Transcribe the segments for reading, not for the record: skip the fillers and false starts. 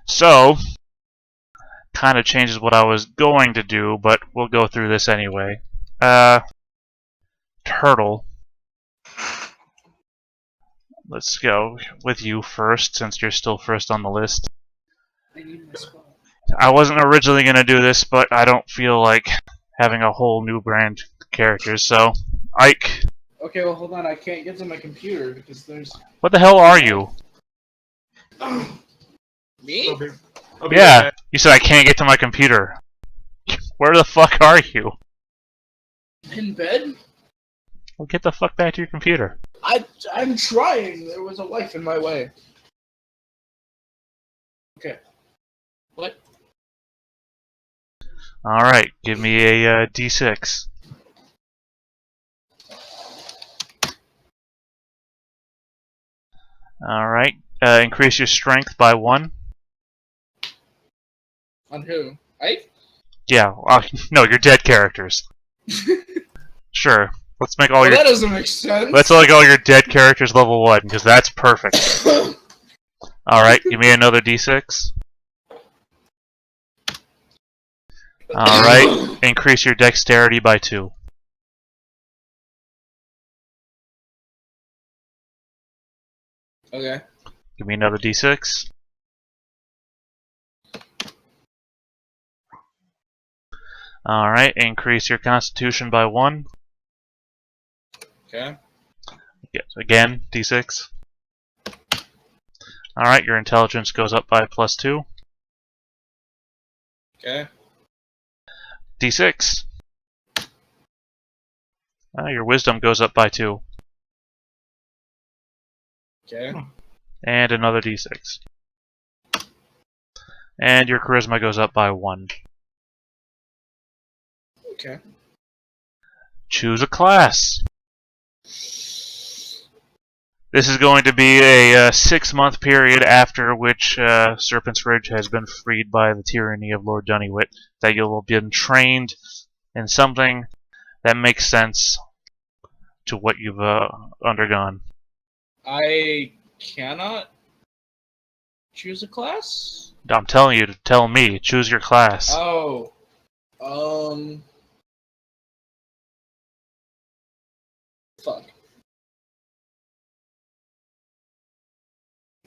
So, kind of changes what I was going to do, but we'll go through this anyway. Turtle. Let's go with you first, since you're still first on the list. I wasn't originally going to do this, but I don't feel like having a whole new brand characters, so Ike. Okay, well, hold on. I can't get to my computer because there's... What the hell are you? Me? I'll be Yeah, right back. you said I can't get to my computer. Where the fuck are you? In bed? Well, get the fuck back to your computer. I'm trying. There was a life in my way. Okay. What? Alright, give me a D6. Alright, increase your strength by 1. On who? Ike? Yeah, no, your dead characters. Sure, let's make all Well, your... that doesn't make sense. Let's make all your dead characters level 1, because that's perfect. Alright, give me another D6. Alright, increase your dexterity by 2. Okay. Give me another D6. Alright, increase your constitution by 1. Okay. Yes, again, D6. Alright, your intelligence goes up by +2. Okay. D6. Your wisdom goes up by 2. Okay. And another D6. And your charisma goes up by 1. Okay. Choose a class. This is going to be a 6-month period after which Serpent's Ridge has been freed by the tyranny of Lord Dunnywit, that you'll have been trained in something that makes sense to what you've undergone. I cannot choose a class? I'm telling you to tell me. Choose your class. Oh. Fuck.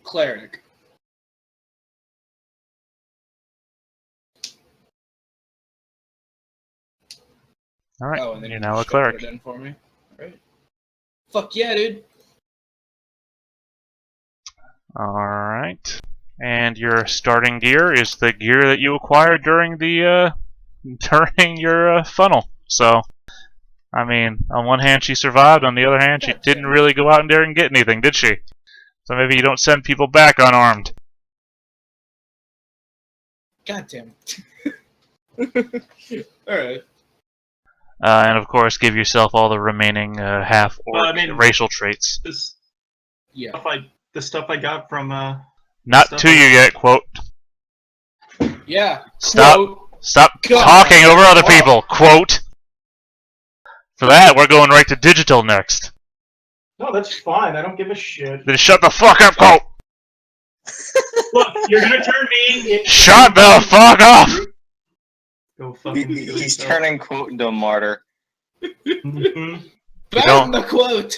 Cleric. Alright, Oh, and then you're you now a just gotta cleric. put it in for me. Right. Fuck yeah, dude. Alright. And your starting gear is the gear that you acquired during the during your funnel. So, I mean, on one hand she survived, on the other hand she didn't really go out there and get anything, did she? So maybe you don't send people back unarmed. God damn it. Alright. And of course, give yourself all the remaining half or Well, I mean, racial traits. This Yeah. the stuff I got from Not stuff to I- you yet, quote. Yeah. Stop. Quote. Stop God. talking over other Wow. people, quote. For that, we're going right to digital next. No, that's fine. I don't give a shit. Then shut the fuck up, quote. Look, you're gonna turn me. Shut the fuck up. Go fucking kill He's yourself. turning quote into a martyr. Mhm. Ban the quote!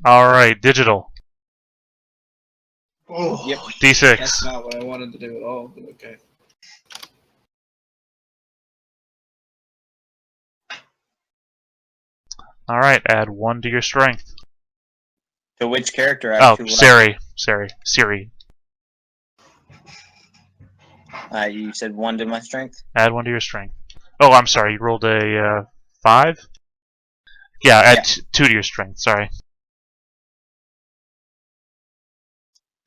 Alright, digital. Oh. Yep. D6. That's not what I wanted to do at all, but okay. Alright, add 1 to your strength. To which character? I Oh, have two left. Siri. You said 1 to my strength? Add 1 to your strength. Oh, I'm sorry, you rolled a 5? Yeah, add 2 to your strength, sorry.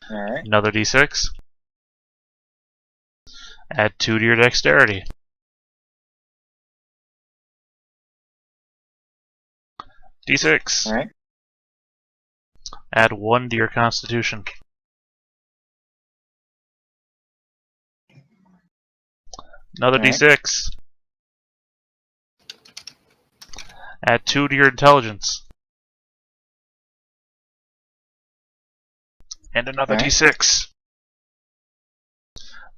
Alright. Another D6. Add 2 to your dexterity. D6. Alright. Add 1 to your constitution. Another Alright. D6. Add 2 to your intelligence. And another Alright. D6.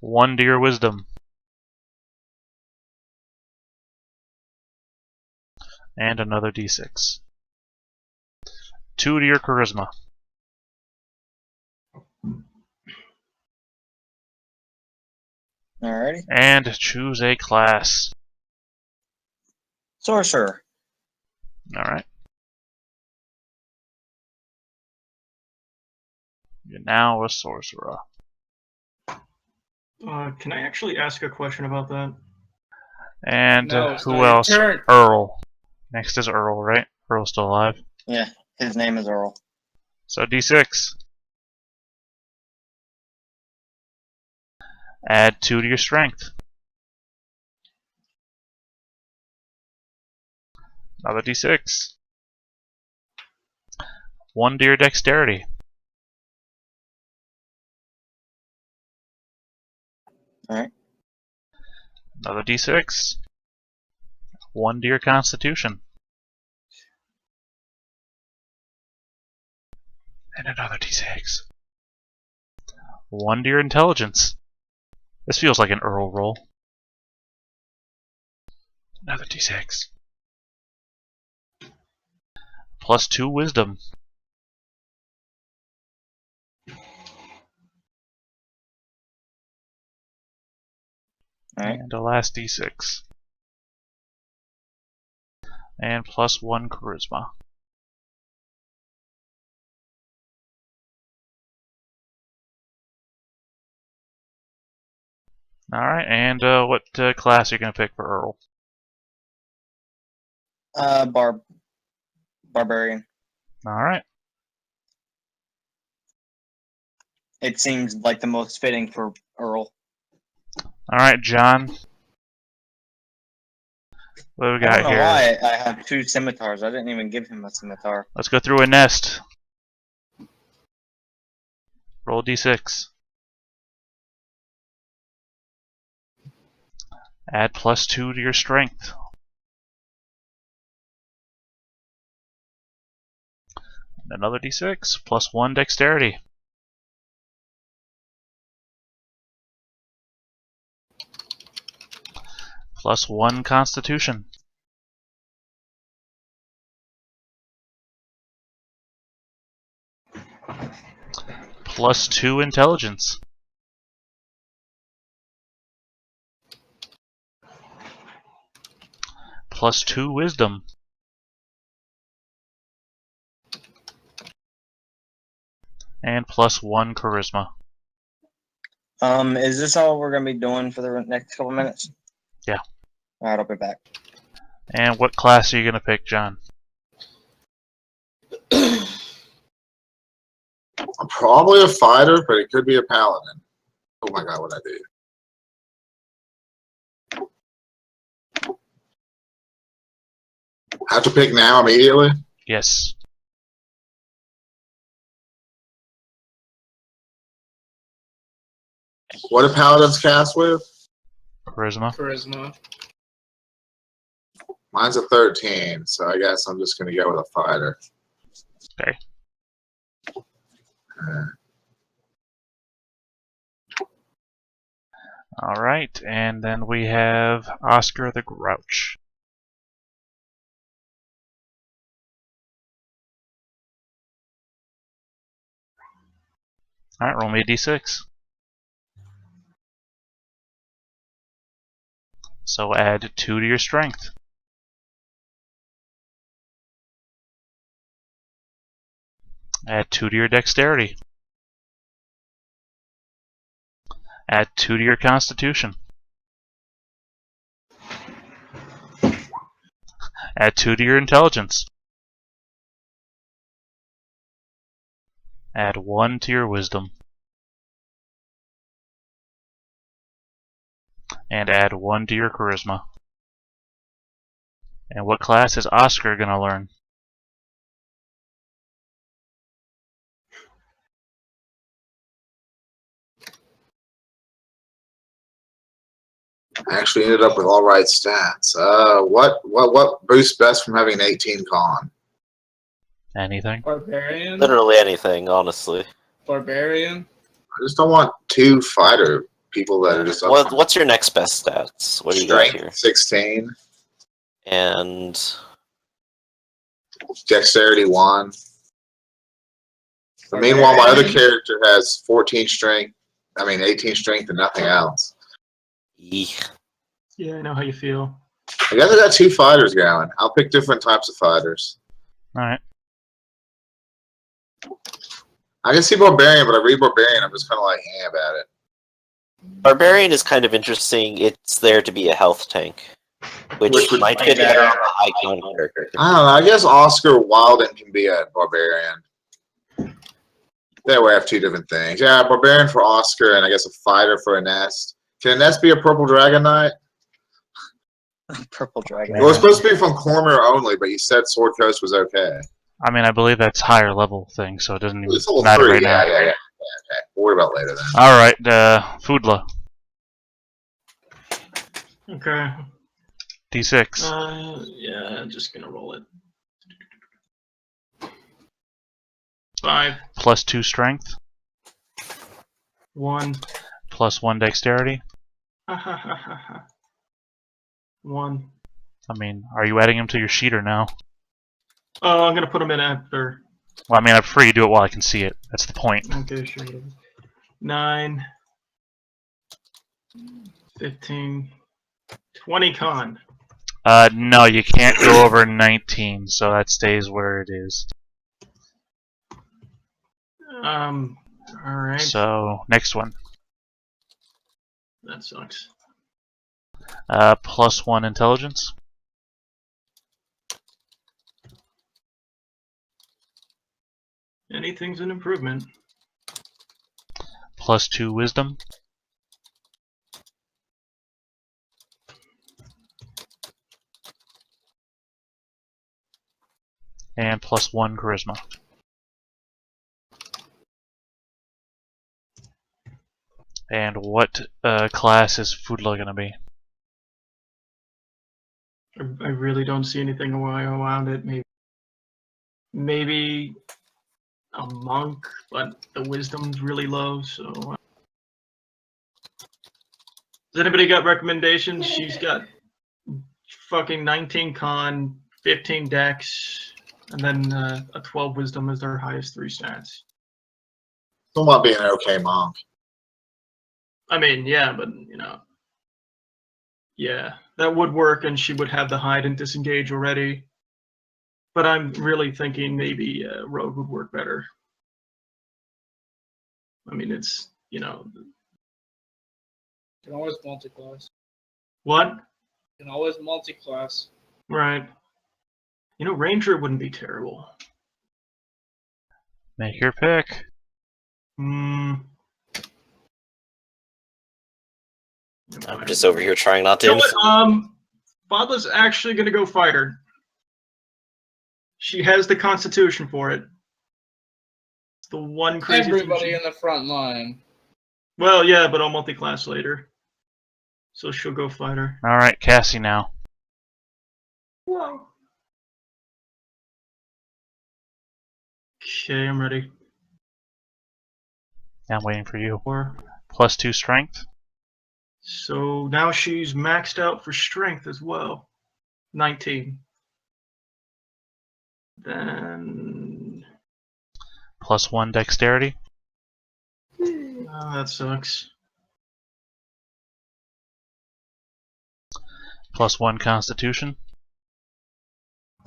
1 to your wisdom. And another d6. 2 to your charisma. Alrighty. And choose a class. Sorcerer. Alright. You're now a sorcerer. Can I actually ask a question about that? And No, it's who not your else? turn. Earl. Next is Earl, right? Earl's still alive. Yeah, his name is Earl. So d6. Add 2 to your strength. Another d6. 1 to your dexterity. Alright. Another d6. 1 to your constitution. And another d6. 1 to your intelligence. This feels like an Earl roll. Another d6. Plus 2 wisdom. Alright. And a last d6. And plus 1 charisma. Alright, and what class are you going to pick for Earl? Barbarian. Alright. It seems like the most fitting for Earl. Alright, John. What do we I got don't know here? why I have 2 scimitars. I didn't even give him a scimitar. Let's go through a nest. Roll d6. Add plus 2 to your strength. And another d6, plus 1 dexterity. Plus 1 constitution. Plus 2 intelligence. Plus 2 wisdom. And plus 1 charisma. Is this all we're gonna be doing for the next couple minutes? Yeah. Alright, I'll be back. And what class are you going to pick, John? I'm probably a fighter, but it could be a paladin. Oh my god, what I do? Have to pick now immediately? Yes. What do paladins cast with? Charisma. Charisma. Mine's a 13, so I guess I'm just going to go with a fighter. Okay. Alright, and then we have Oscar the Grouch. Alright, roll me a d6. So add 2 to your strength. Add 2 to your dexterity. Add 2 to your constitution. Add 2 to your intelligence. Add 1 to your wisdom. And add 1 to your charisma. And what class is Oscar gonna learn? I actually ended up with all right stats. What boosts best from having an 18 con? Anything? Barbarian. Literally anything, honestly. Barbarian. I just don't want 2 fighter people that are just up. What's your next best stats? What do you got Strength here? 16, And dexterity 1. But meanwhile, my other character has 14 strength. 18 strength and nothing else. eek. Yeah, I know how you feel. I guess I got 2 fighters going. I'll pick different types of fighters. Alright. I can see Barbarian, but I read Barbarian. I'm just kind of like, about it. Barbarian is kind of interesting. It's there to be a health tank, which Which might fit better on a high con character. I don't know. I guess Oscar Wilden can be a Barbarian. That way I have 2 different things. Yeah, Barbarian for Oscar, and I guess a fighter for Ernest. Can Ernest be a Purple Dragon Knight? Purple Dragon. It was supposed to be from Cormier only, but you said Sword Coast was okay. I mean, I believe that's higher level thing, so it doesn't even It's level matter 3. right Yeah. now. Okay. We'll worry about later then. Alright, Foodla. Okay. D6. Yeah, I'm just gonna roll it. 5, Plus 2 strength. 1. Plus 1 dexterity. Ha ha ha ha ha. 1. I mean, are you adding him to your sheet or no? Oh, I'm gonna put them in after. Well, I mean, I prefer you do it while I can see it. That's the point. Okay, sure. Whatever. 9, 15, 20 con. No, you can't go over 19, so that stays where it is. All right. So, next one. That sucks. Plus 1 intelligence. Anything's an improvement. Plus 2 wisdom. And plus 1 charisma. And what class is Foodla gonna be? I really don't see anything around it. Maybe a monk, but the wisdom's really low. So, has anybody got recommendations? She's got fucking 19 con, 15 dex, and then a 12 wisdom as their highest 3 stats. Still might be an okay monk. I mean, yeah, but yeah, that would work, and she would have the hide and disengage already. But I'm really thinking maybe rogue would work better. I mean, it's You can always multi-class. what? You can always multi-class. Right. Ranger wouldn't be terrible. Make your pick. I'm just over here trying not to. You know what? Fadla's actually gonna go fighter. She has the constitution for it. It's the one crazy Everybody thing in the front line. Well, yeah, but I'll multi-class later. So she'll go fighter. Alright, Cassie now. Whoa. Okay, I'm ready. I'm waiting for you. 4. Plus 2 strength. So now she's maxed out for strength as well. 19. Then Plus 1 dexterity. oh, that sucks. Plus 1 constitution.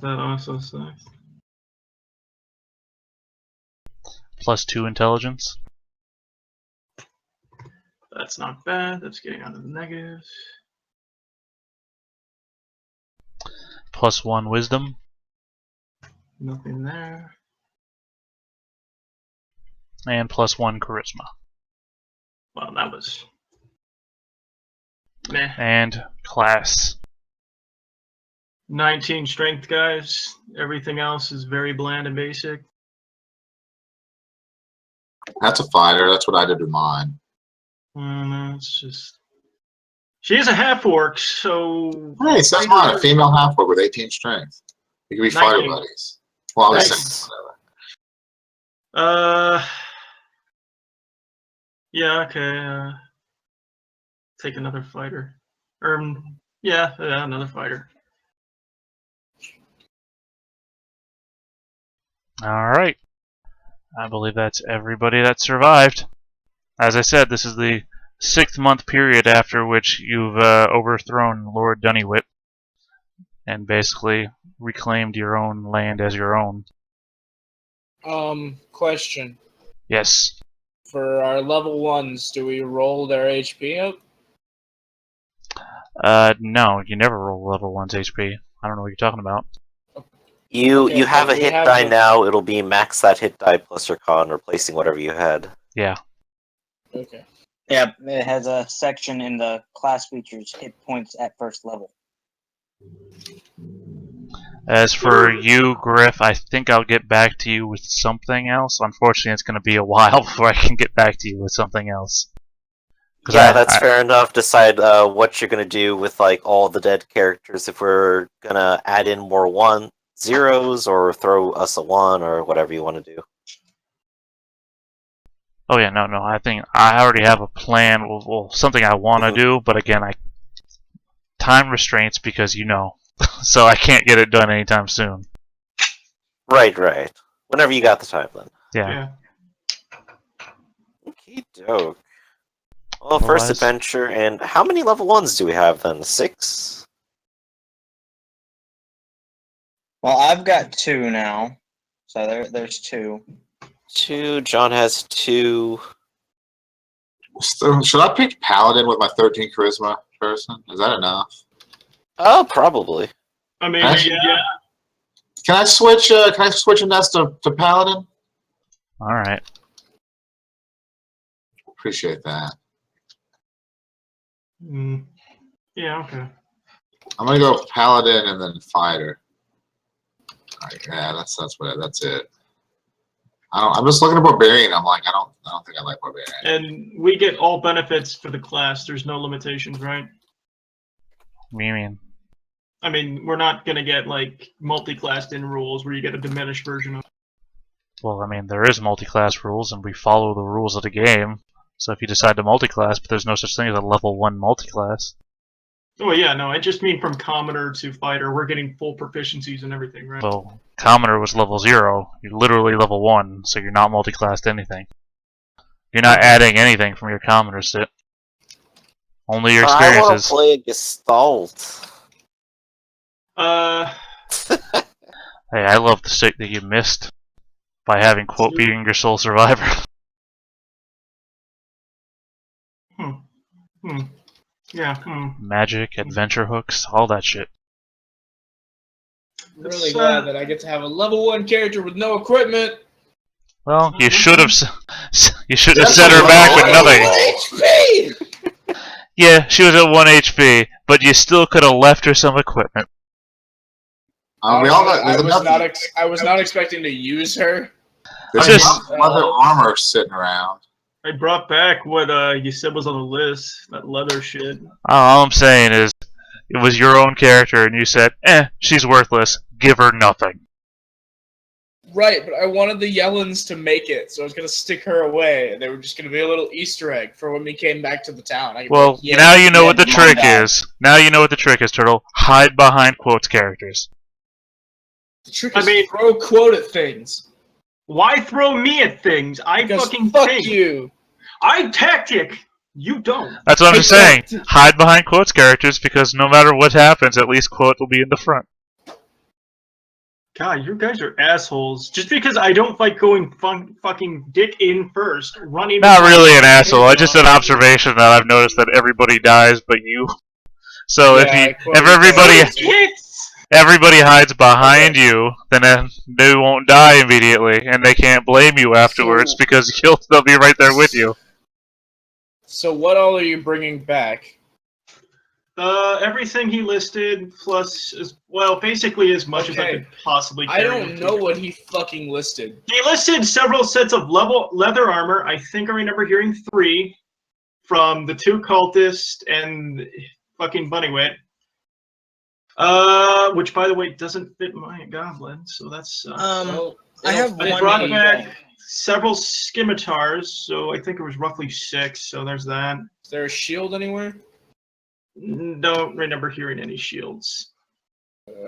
That also sucks. Plus 2 intelligence. That's not bad. That's getting out of the negatives. Plus 1 wisdom. Nothing there. And plus 1 charisma. Well, that was meh. And class. 19 strength, guys. Everything else is very bland and basic. That's a fighter. That's what I did with mine. No, it's just. She is a half orc, so. Hey, so that's mine. A female half-orc with 18 strength. You can be fighter 19. buddies. Well, I was Nice. saying whatever. Yeah, okay. take another fighter. Yeah, another fighter. Alright. I believe that's everybody that survived. As I said, this is the 6-month period after which you've overthrown Lord Dunnywit and basically reclaimed your own land as your own. Question. Yes. For our level 1s, do we roll their HP up? No, you never roll level 1's HP. I don't know what you're talking about. You Okay, have but a we hit have die the- now. It'll be max that hit die plus your con, replacing whatever you had. Yeah. Okay. Yeah, it has a section in the class features hit points at first level. As for you, Griff, I think I'll get back to you with something else. Unfortunately, it's going to be a while before I can get back to you with something else. Yeah, that's fair enough. Decide what you're gonna do with like all the dead characters. If we're gonna add in more 1-0s or throw us a 1 or whatever you want to do. Oh yeah, no. I think I already have a plan. Well, something I want to do, but again, time restraints because so I can't get it done anytime soon. Right. Whenever you got the time, then. Yeah. Okay, dope. Well, first Otherwise- adventure, and how many level 1s do we have then? 6? Well, I've got 2 now, so there's 2. 2. John has 2. So, should I pick Paladin with my 13 charisma person? Is that enough? Oh, probably. I mean, Actually, yeah. Can I switch a nest to Paladin? All right. Appreciate that. Yeah, okay. I'm gonna go Paladin and then Fighter. Alright, yeah, that's it. I'm just looking at Barbarian. I'm like, I don't think I like Barbarian. And we get all benefits for the class. There's no limitations, right? What do you mean? I mean, we're not gonna get like multi-classed in rules where you get a diminished version of. Well, I mean, there is multi-class rules, and we follow the rules of the game. So if you decide to multi-class, but there's no such thing as a level 1 multi-class. Oh yeah, no, I just mean from commoner to fighter, we're getting full proficiencies and everything, right? Well, Commoner was level 0. You're literally level 1, so you're not multi-classed anything. You're not adding anything from your Commoner sit. Only your I want to experiences. play a Gestalt. Hey, I love the sit that you missed by having quote being your sole survivor. Yeah. Magic, adventure hooks, all that shit. I'm really glad that I get to have a level 1 character with no equipment. Well, you should have. You should have That's set her a back with lot. nothing. HP! Yeah, she was at 1 HP, but you still could have left her some equipment. We all got. There's I was not expecting to use her. There's Just- enough leather armor sitting around. I brought back what you said was on the list, that leather shit. All I'm saying is, it was your own character, and you said, she's worthless. Give her nothing. Right, but I wanted the Yellens to make it, so I was gonna stick her away. They were just gonna be a little Easter egg for when we came back to the town. I could be Well, like, yeah, now you know what the yeah, trick my bad. is. Now you know what the trick is, Turtle. Hide behind quotes characters. the trick I is mean- throw quote at things. Why throw me at things? I Because fucking fuck think. you. I tactic. You don't. That's what I'm just saying. Hide behind quotes characters because no matter what happens, at least quote will be in the front. God, you guys are assholes. Just because I don't like going fucking dick in first, running. Not really an asshole. I just an observation that I've noticed that everybody dies but you. So Yeah, if quote everybody hides behind you, then they won't die immediately, and they can't blame you afterwards So- because they'll be right there with you. So what all are you bringing back? Everything he listed, plus, basically as much as I Okay. could possibly I carry. don't know what he fucking listed. He listed several sets of leather armor. I think I remember hearing 3 from the 2 cultists and fucking Bunnywit. Which, by the way, doesn't fit my goblin, so that's. Well, I have it'll fit I one brought me. back several scimitars, so I think it was roughly 6. So there's that. Is there a shield anywhere? Don't remember hearing any shields. Hey,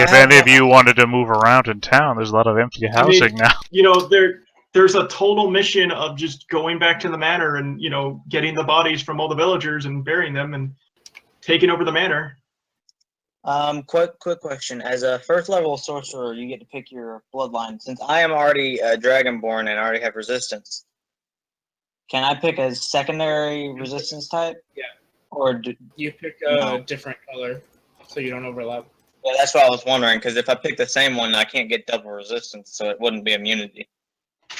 if any of you wanted to move around in town, there's a lot of empty housing now. You know, there's a total mission of just going back to the manor and, you know, getting the bodies from all the villagers and burying them and taking over the manor. Quick question. As a first level sorcerer, you get to pick your bloodline. Since I am already a dragonborn and already have resistance, can I pick a secondary resistance type? Yeah. Or you pick a different color so you don't overlap. Yeah, that's what I was wondering, because if I pick the same one, I can't get double resistance, so it wouldn't be immunity.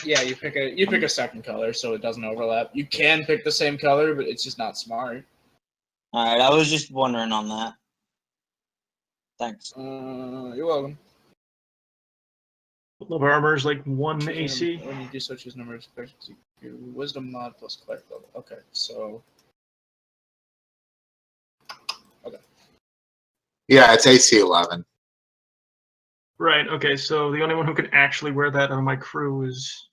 Yeah, you pick a second color so it doesn't overlap. You can pick the same color, but it's just not smart. Alright, I was just wondering on that. Thanks. You're welcome. Level armor is like 1 AC. When you do so, choose number of specials, you wisdom mod plus cleric level. Okay, so. Okay. Yeah, it's AC 11. Right, okay, so the only one who can actually wear that on my crew is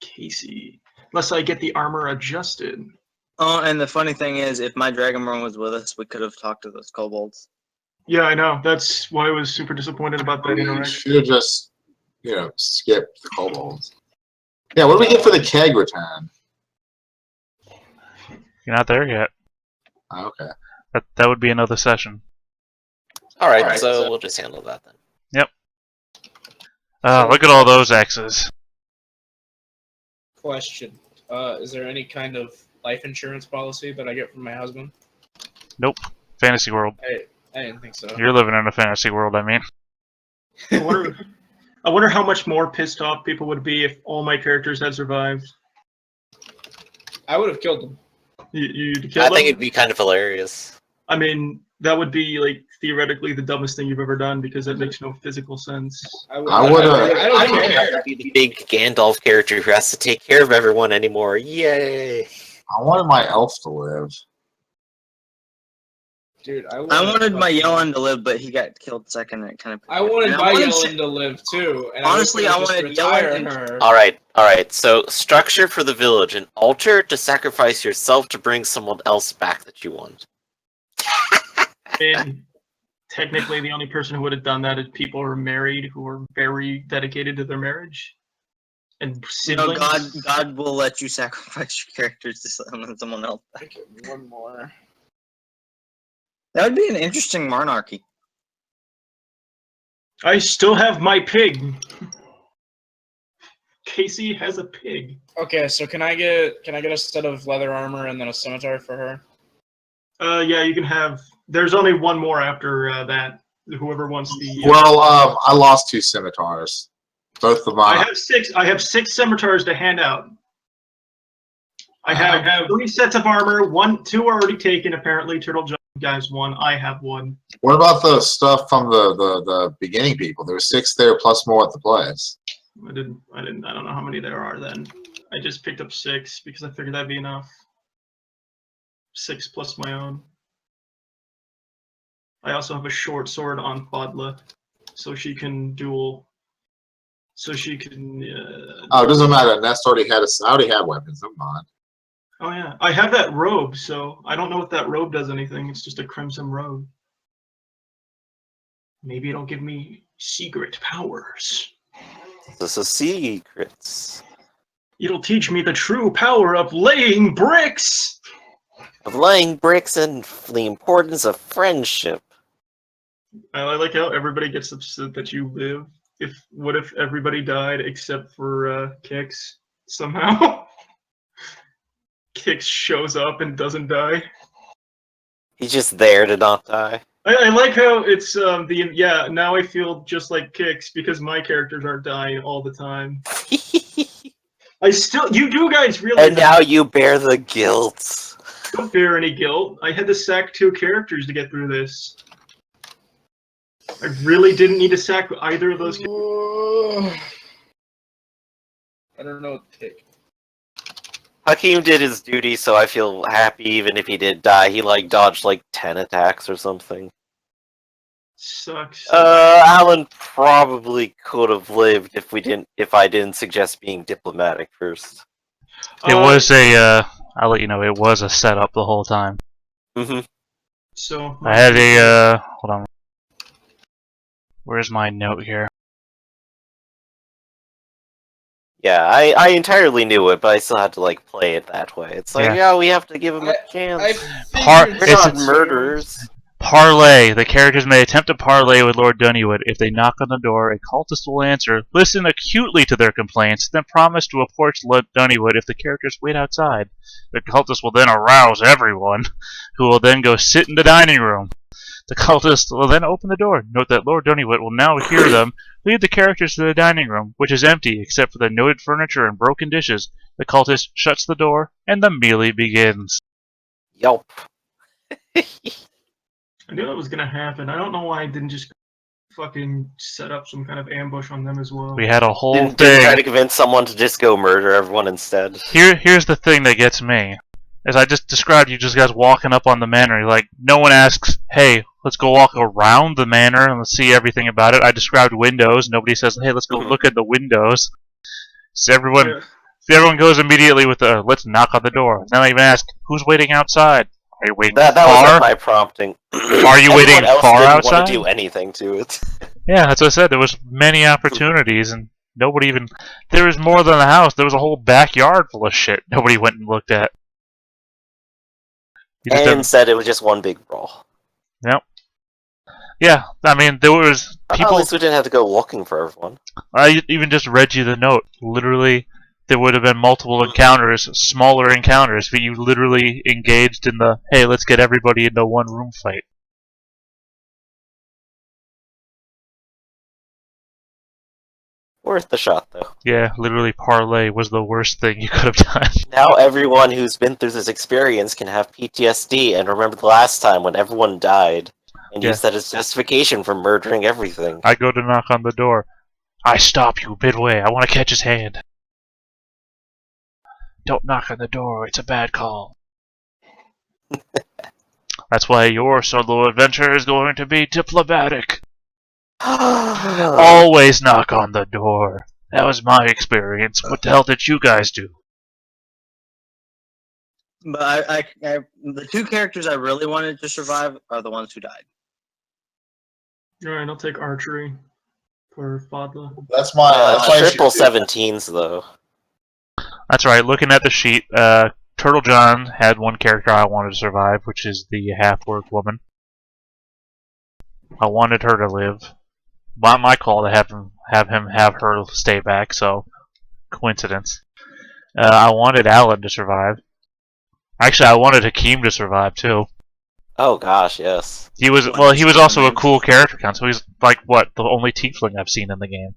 Casey. Unless I get the armor adjusted. Oh, and the funny thing is, if my Dragonborn was with us, we could have talked to those kobolds. Yeah, I know. That's why I was super disappointed about that We interaction. should have just, skipped the kobolds. Yeah, what do we get for the keg return? You're not there yet. Oh, okay. That would be another session. Alright, so we'll just handle that then. Look at all those X's. Question. Is there any kind of life insurance policy that I get from my husband? Nope. Fantasy world. I didn't think so. You're living in a fantasy world, I mean. I wonder how much more pissed off people would be if all my characters had survived. I would have killed them. You'd kill I them? think it'd be kind of hilarious. I mean, that would be, like, theoretically the dumbest thing you've ever done because that makes no physical sense. I would've- I don't care. I'd be the big Gandalf character who has to take care of everyone anymore. Yay! I wanted my elf to live. Dude, I wanted my Yellen to live, but he got killed second. And it kind of. I wanted And my wanted Yellen to live too. And honestly, I just wanted retire Yellen her. Alright, so structure for the village. An altar to sacrifice yourself to bring someone else back that you want. And technically, the only person who would have done that is people who are married, who are very dedicated to their marriage. And You know, siblings. God will let you sacrifice your characters to someone else. Okay, one more. That would be an interesting monarchy. I still have my pig. Casey has a pig. Okay, so can I get a set of leather armor and then a scimitar for her? Yeah, you can have. There's only one more after that. Whoever wants the. Well, I lost 2 scimitars. Both of I mine. have 6 scimitars to hand out. I have 3 sets of armor. 2 are already taken. Apparently, Turtle John has 1. I have 1. What about the stuff from the beginning people? There were 6 there plus more at the place. I don't know how many there are then. I just picked up 6 because I figured that'd be enough. 6 plus my own. I also have a short sword on Quadla, so she can duel. So she can. Oh, it doesn't matter. Nest already had I already have weapons. I'm fine. Oh yeah, I have that robe, so I don't know if that robe does anything. It's just a crimson robe. Maybe it'll give me secret powers. This is secrets. It'll teach me the true power of laying bricks! Of laying bricks and the importance of friendship. I like how everybody gets upset that you live. What if everybody died except for Kix somehow? Kix shows up and doesn't die. He's just there to not die. I like how it's now I feel just like Kix because my characters are dying all the time. You guys really And now you bear the guilt. don't bear any guilt. I had to sack 2 characters to get through this. I really didn't need to sack either of those characters. I don't know what to take. Hakeem did his duty, so I feel happy even if he did die. He dodged 10 attacks or something. Sucks. Alan probably could have lived if I didn't suggest being diplomatic first. It was a, I'll let you know, it was a setup the whole time. Mm-hmm. So I had a, hold on. Where's my note here? Yeah, I entirely knew it, but I still had to like play it that way. It's like, yeah, we have to give him a I chance. figured We're it's not a- murderers. Parlay. The characters may attempt to parlay with Lord Dunnywood. If they knock on the door, a cultist will answer, listen acutely to their complaints, then promise to approach Lord Dunnywood if the characters wait outside. The cultist will then arouse everyone, who will then go sit in the dining room. The cultist will then open the door. Note that Lord Dunnywood will now hear them lead the characters to the dining room, which is empty except for the noted furniture and broken dishes. The cultist shuts the door, and the melee begins. Yelp. I knew that was gonna happen. I don't know why I didn't just fucking set up some kind of ambush on them as well. We had a whole Didn't thing. try to convince someone to just go murder everyone instead. Here's the thing that gets me. As I just described, you just guys walking up on the manor. Like, no one asks, hey, let's go walk around the manor and let's see everything about it. I described windows. Nobody says, hey, let's go look at the windows. So everyone goes immediately with the, let's knock on the door. Then I even ask, who's waiting outside? Are you waiting That far? wasn't my prompting. Are you waiting Everyone else far didn't outside? want to do anything to it. Yeah, that's what I said. There was many opportunities, and nobody even. There was more than a house. There was a whole backyard full of shit. Nobody went and looked at. You just And didn't- said it was just one big brawl. yeah, I mean, there was At people. least we didn't have to go looking for everyone. I even just read you the note. Literally, there would have been multiple encounters, smaller encounters, but you literally engaged in the hey, let's get everybody into one room fight. Worth the shot, though. Yeah, literally, parlay was the worst thing you could have done. Now everyone who's been through this experience can have PTSD and remember the last time when everyone died and Yeah. use that as justification for murdering everything. I go to knock on the door. I stop you midway. I want to catch his hand. Don't knock on the door. It's a bad call. That's why your solo adventure is going to be diplomatic. Always knock on the door. That was my experience. What the hell did you guys do? But the two characters I really wanted to survive are the ones who died. Alright, I'll take archery for Fadla. That's my Triple shit, too. 17s, though. That's right. Looking at the sheet, Turtle John had one character I wanted to survive, which is the half-orc woman. I wanted her to live. Not my call to have her stay back. So, coincidence. I wanted Alan to survive. Actually, I wanted Hakeem to survive too. Oh gosh, yes. He was also a cool character count. So he's like what the only tiefling I've seen in the game.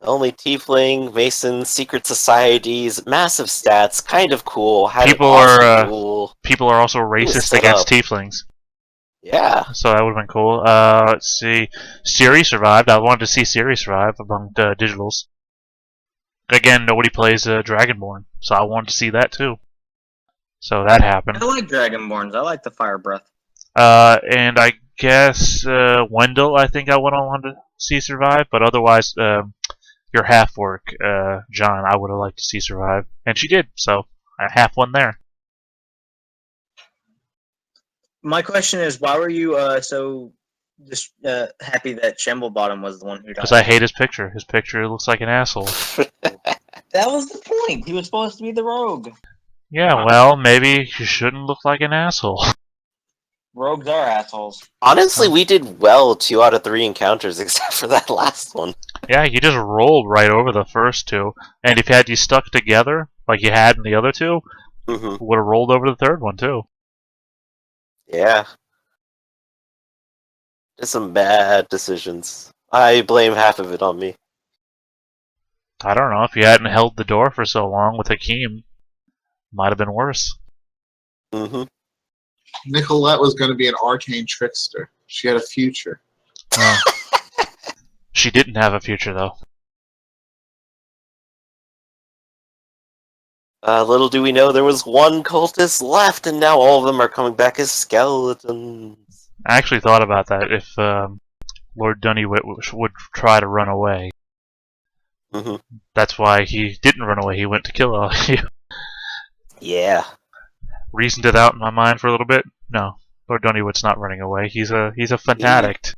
Only Tiefling, Mason, Secret Societies, massive stats, kind of cool. Had People an awesome are, duel. People are also was racist set against up. tieflings. Yeah. So that would have been cool. Let's see. Siri survived. I wanted to see Siri survive among digitals. Again, nobody plays Dragonborn, so I wanted to see that too. So that happened. I like Dragonborns. I like the fire breath. And I guess Wendell, I think I would have wanted to see survive, but otherwise, your half-orc, John, I would have liked to see survive. And she did, so I half one there. My question is, why were you so happy that Shimblebottom was the one who died? Because I hate his picture. His picture looks like an asshole. That was the point. He was supposed to be the rogue. Yeah, well, maybe you shouldn't look like an asshole. Rogues are assholes. Honestly, we did well 2 out of 3 encounters, except for that last one. Yeah, you just rolled right over the first two. And if had you stuck together, like you had in the other two, Mm-hmm. would have rolled over the third one too. Yeah. Just some bad decisions. I blame half of it on me. I don't know, if you hadn't held the door for so long with Hakeem, might have been worse. Mm-hmm. Nicolette was going to be an arcane trickster. She had a future. Oh. She didn't have a future, though. Little do we know there was one cultist left, and now all of them are coming back as skeletons. I actually thought about that, if Lord Dunnywood would try to run away. Mm-hmm. That's why he didn't run away, he went to kill all of you. Yeah. reasoned it out in my mind for a little bit. No, Lord Dunnywood's not running away. He's a fanatic.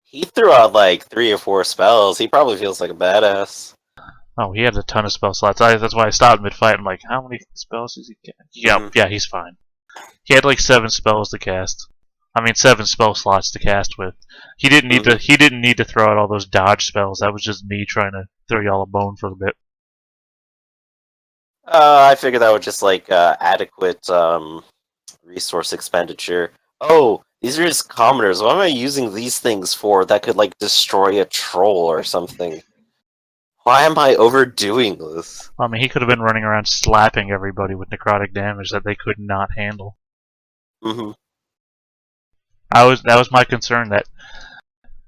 He threw out like 3 or 4 spells. He probably feels like a badass. Oh, he had a ton of spell slots. That's why I stopped mid-fight. I'm like, how many spells does he get? Yeah, he's fine. He had like 7 spells to cast. I mean, 7 spell slots to cast with. He didn't need to. He didn't need to throw out all those dodge spells. That was just me trying to throw y'all a bone for a bit. I figured that was just like adequate resource expenditure. Oh, these are just commoners. What am I using these things for that could like destroy a troll or something? Why am I overdoing this? I mean, he could have been running around slapping everybody with necrotic damage that they could not handle. Mm-hmm. That was my concern, that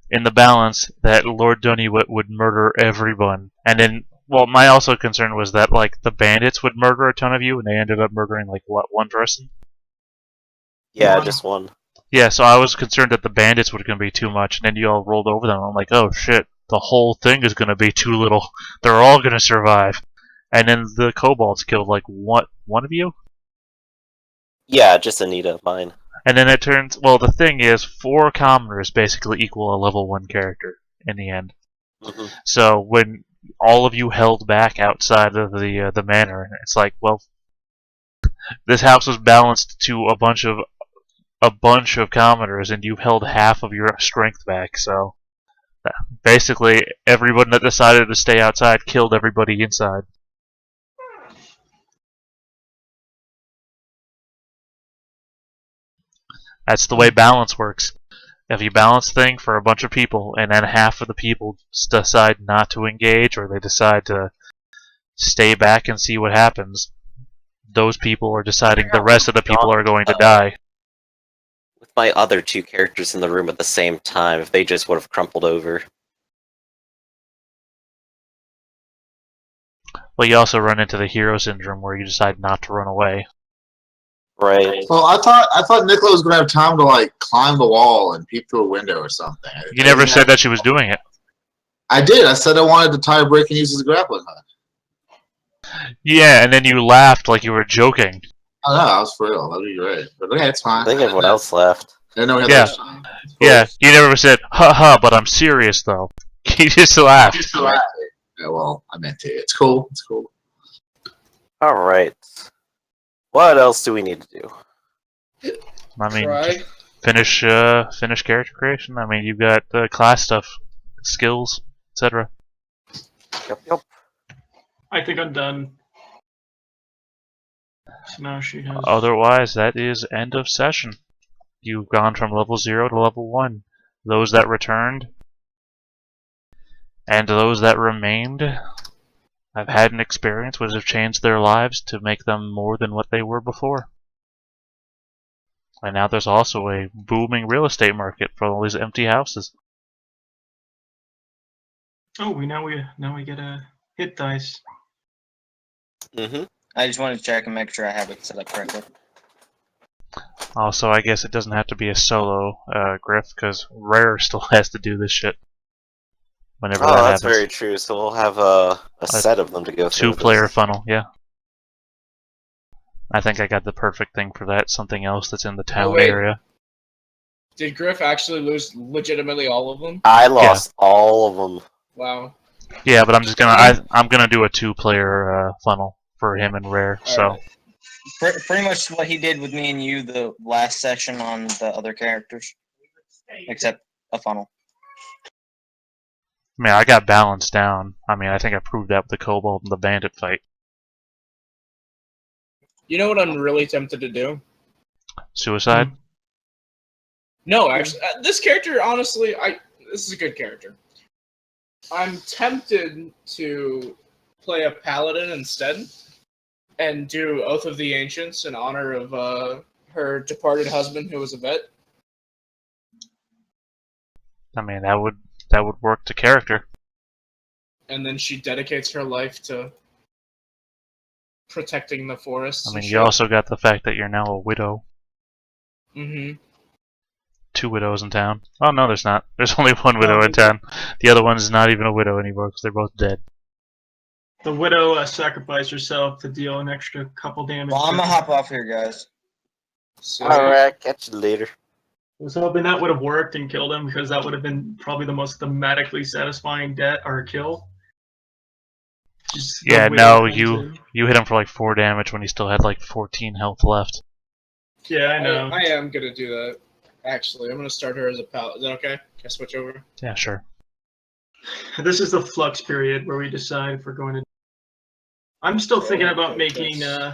in the balance that Lord Dunnywood would murder everyone, and then my also concern was that like the bandits would murder a ton of you, and they ended up murdering like what, 1 person? Yeah, just 1. Yeah, so I was concerned that the bandits were going to be too much, and then you all rolled over them. I'm like, oh shit, the whole thing is going to be too little. They're all going to survive. And then the kobolds killed like one of you? Yeah, just Anita, mine. And then it turns, the thing is, 4 commoners basically equal a level 1 character in the end. Mm-hmm. So when all of you held back outside of the manor, it's like, well, this house was balanced to a bunch of commoners, and you've held half of your strength back. So basically, everyone that decided to stay outside killed everybody inside. That's the way balance works. If you balance thing for a bunch of people, and then half of the people decide not to engage, or they decide to stay back and see what happens, those people are deciding the rest of the people are going to die. With my other 2 characters in the room at the same time, if they just would have crumpled over. Well, you also run into the hero syndrome where you decide not to run away. Right. Well, I thought Nicola was gonna have time to like climb the wall and peep through a window or something. You never said that she was doing it. I did. I said I wanted to tie a break and use his grappling hook. Yeah, and then you laughed like you were joking. Oh no, I was for real. That'd be great. But okay, it's fine. I think everyone else left. I know we had Yeah. that cool. Yeah, you never said, ha, but I'm serious though. You just laughed. Yeah, well, I meant to. It's cool. It's cool. Alright. What else do we need to do? I mean, Try. finish character creation. I mean, you've got class stuff, skills, etc. Yep. I think I'm done. So now she has. Otherwise, that is end of session. You've gone from level 0 to level 1. Those that returned and those that remained have had an experience which have changed their lives to make them more than what they were before. And now there's also a booming real estate market for all these empty houses. Oh, now we get a hit dice. Mm-hmm. I just wanted to check and make sure I have it set up correctly. Also, I guess it doesn't have to be a solo Griff, because Rare still has to do this shit. Whenever that that's happens. very true. So we'll have a set of them to go through. 2-player funnel, yeah. I think I got the perfect thing for that. Something else that's in the town wait. area. Did Griff actually lose legitimately all of them? I lost all of them. Wow. Yeah, but I'm just gonna I'm gonna do a 2-player funnel for him and Rare. So Pretty much what he did with me and you the last session on the other characters, except a funnel. I mean, I got balance down. I mean, I think I proved that with the Kobold and the Bandit fight. You know what I'm really tempted to do? Suicide? No, actually, this character, honestly, this is a good character. I'm tempted to play a paladin instead, and do Oath of the Ancients in honor of her departed husband, who was a vet. I mean, that would work to character. And then she dedicates her life to protecting the forests. I mean, you also got the fact that you're now a widow. Mm-hmm. 2 widows in town. Oh, no, there's not. There's only 1 widow in town. The other one's not even a widow anymore because they're both dead. The widow sacrificed herself to deal an extra couple damage. Well, I'm gonna hop off here, guys. So, Alright, catch you later. I was hoping that would have worked and killed him because that would have been probably the most thematically satisfying death or kill. Just the Yeah, widow no, comes you in. hit him for like 4 damage when he still had like 14 health left. Yeah, I know. I am gonna do that. Actually, I'm gonna start her as a paladin. Is that okay? Can I switch over? Yeah, sure. This is the flux period where we decide if we're going to. I'm still thinking about making But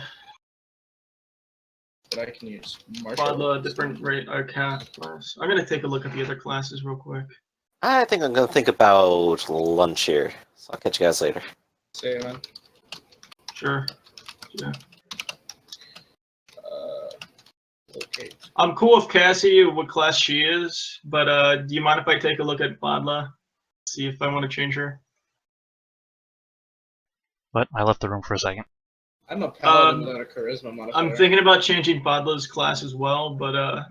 I can use martial. Fadla different rate class. I'm gonna take a look at the other classes real quick. I think I'm gonna think about lunch here. So I'll catch you guys later. Say it, man. Sure. Yeah. Okay. I'm cool with Cassie, what class she is, but do you mind if I take a look at Fadla? See if I want to change her. But I left the room for a second. I'm a paladin without a charisma modifier. I'm thinking about changing Fadla's class as well, but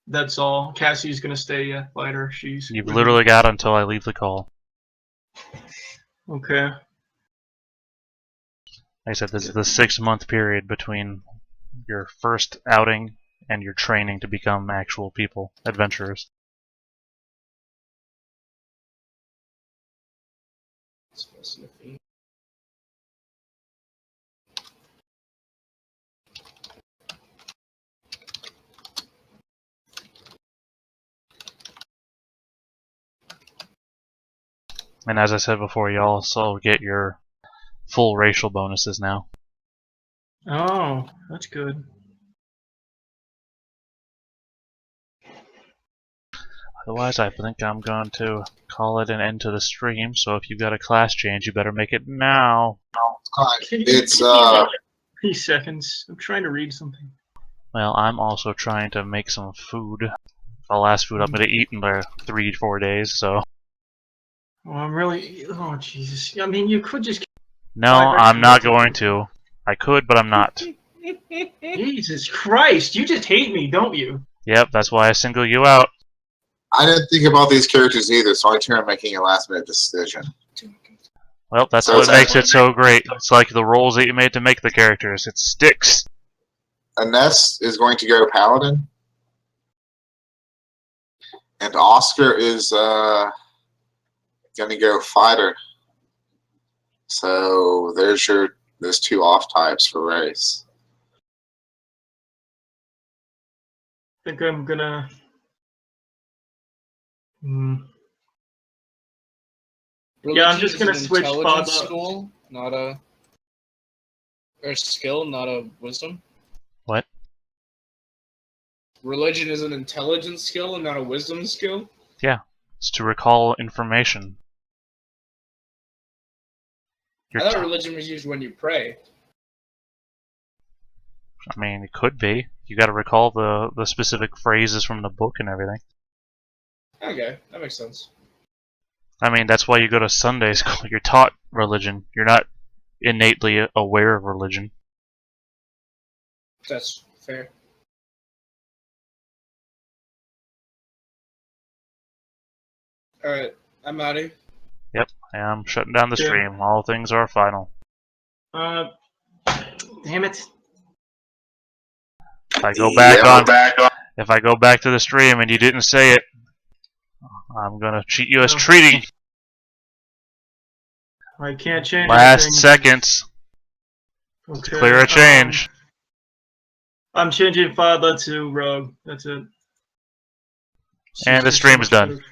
that's all. Cassie's gonna stay a fighter. She's. You've literally got until I leave the call. Okay. Like I said, this is the 6-month period between your first outing and your training to become actual people, adventurers. And as I said before, you also get your full racial bonuses now. Oh, that's good. Otherwise, I think I'm going to call it an end to the stream, so if you've got a class change, you better make it now. It's 3 seconds. I'm trying to read something. Well, I'm also trying to make some food. The last food I'm going to eat in 3-4 days, so... Oh, I'm really. Oh, Jesus. I mean, you could just. No, I'm not going to. I could, but I'm not. Jesus Christ, you just hate me, don't you? Yep, that's why I single you out. I didn't think about these characters either, so I turned making a last-minute decision. Well, that's So what makes it so great. It's like the roles that you made to make the characters. It sticks. Ines is going to go Paladin. And Oscar is going to go Fighter. So there's 2 off types for race. I think I'm gonna. Yeah, I'm just gonna switch intelligence Fadla. school, not a or skill, not a wisdom. What? Religion is an intelligence skill and not a wisdom skill. Yeah, it's to recall information. I thought religion was used when you pray. I mean, it could be. You got to recall the specific phrases from the book and everything. Okay, that makes sense. I mean, that's why you go to Sunday school. You're taught religion. You're not innately aware of religion. That's fair. Alright, I'm out of here. Yep, I'm shutting down the Yeah. stream. All things are final. Damn it. If I go if I go back to the stream and you didn't say it, I'm gonna cheat you as No. treating. I can't change Last anything. seconds. Okay, Clear a change. I'm changing Fadla to Rogue. That's it. And the stream is done.